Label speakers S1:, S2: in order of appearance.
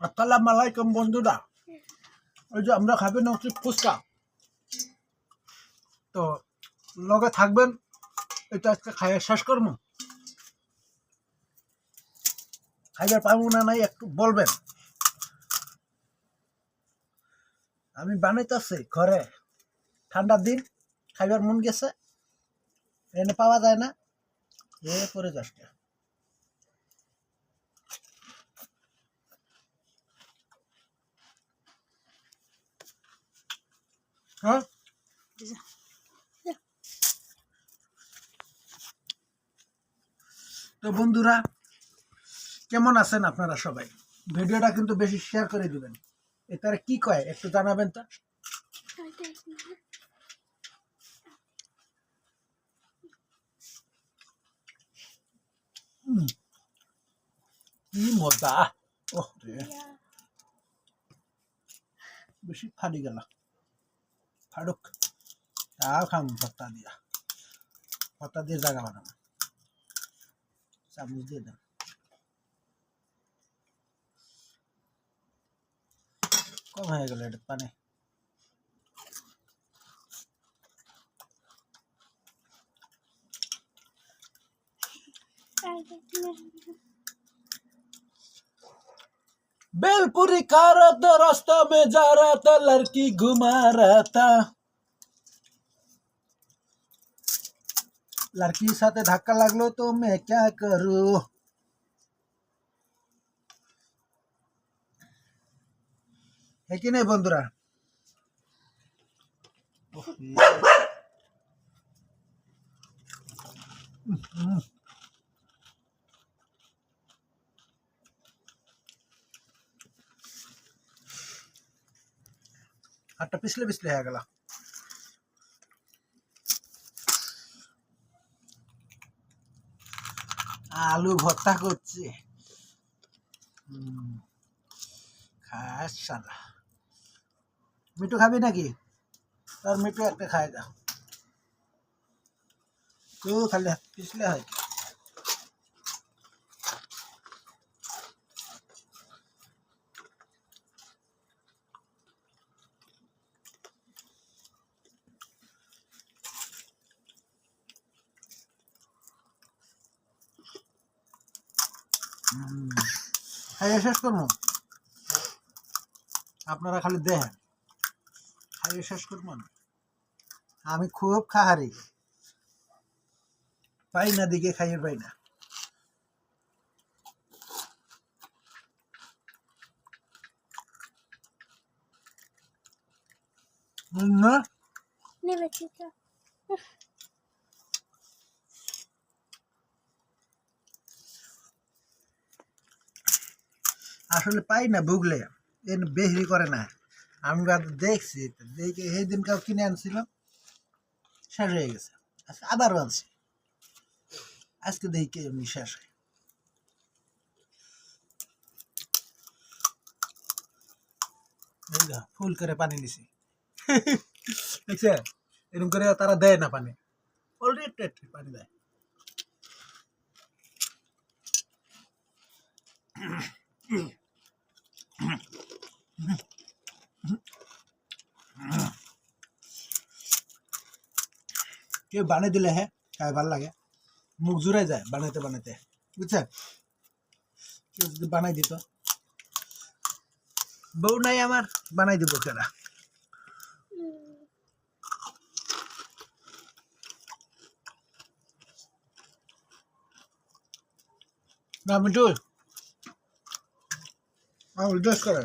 S1: আসসালামু আলাইকুম বন্ধুরা। ওই যে আমরা খাবেন হচ্ছে ফুচকা, তো লগে থাকবেন। এটা আজকে খাইয়ে শেষ করবো। খাইবার পাবো না নাই একটু বলবেন। আমি বানাইতেছি ঘরে, ঠান্ডার দিন খাইবার মন গেছে, এনে পাওয়া যায় না, এ পরে যাচ্ছে। হ্যাঁ, তো বন্ধুরা কেমন আছেন আপনারা সবাই? ভিডিওটা কিন্তু বেশি শেয়ার করে দিবেন। এটারে কি কয় একটু জানাবেন তো। কি মজা! ওহ রে, বেশি ফাটি গেল। ফাড়ুক, তাও খাম ভর্তা দিয়ে জায়গা বানাবো। চামচ দিয়ে দেন। কম হয়ে গেল এটা পানি। बेलपुरी खा रहा था, रास्ता में जा रहा था, लड़की घुमा रहा था। लड़की साथे धक्का लागलो तो मैं क्या करूं? है कि नहीं बंधुरा? हाथ पिछले पिछले है गला। आलू भर्ता করছে। খাস শালা। মিঠু খাবি নাকি? তোর মিঠু একটা খায় যা। তো খালি পিছলে হয়। খাইয়ে শেষ করবো, আপনারা খালি দেখেন। খাইয়ে শেষ করবো না, আমি খুব খাহারি, পাই না দিকে খাইয়ে পাই না। না আসলে পাই না, ভুগলে এর বেশি করে না। আমি দেখছি, দেখে সেই দিনকাও কিনে আনছিলাম, শেষ হয়ে গেছে। আজকে আবারও আনছি, আজকে দেখি এমনি শেষ হয়। ফুল করে পানি দিছি, দেখছে এরকম করে তারা দেয় না পানি, অলরেডি পানি দেয়। কেউ বানিয়ে দিলে হ্যাঁ খাই ভাল লাগে, মুখ জুড়ে যায় বানাইতে বানাইতে, বুঝছেন? কেউ যদি বানাই দিত, বউ নাই আমার, বানাই দিব কেনা। না মিঠু, আমার ড্রেস করে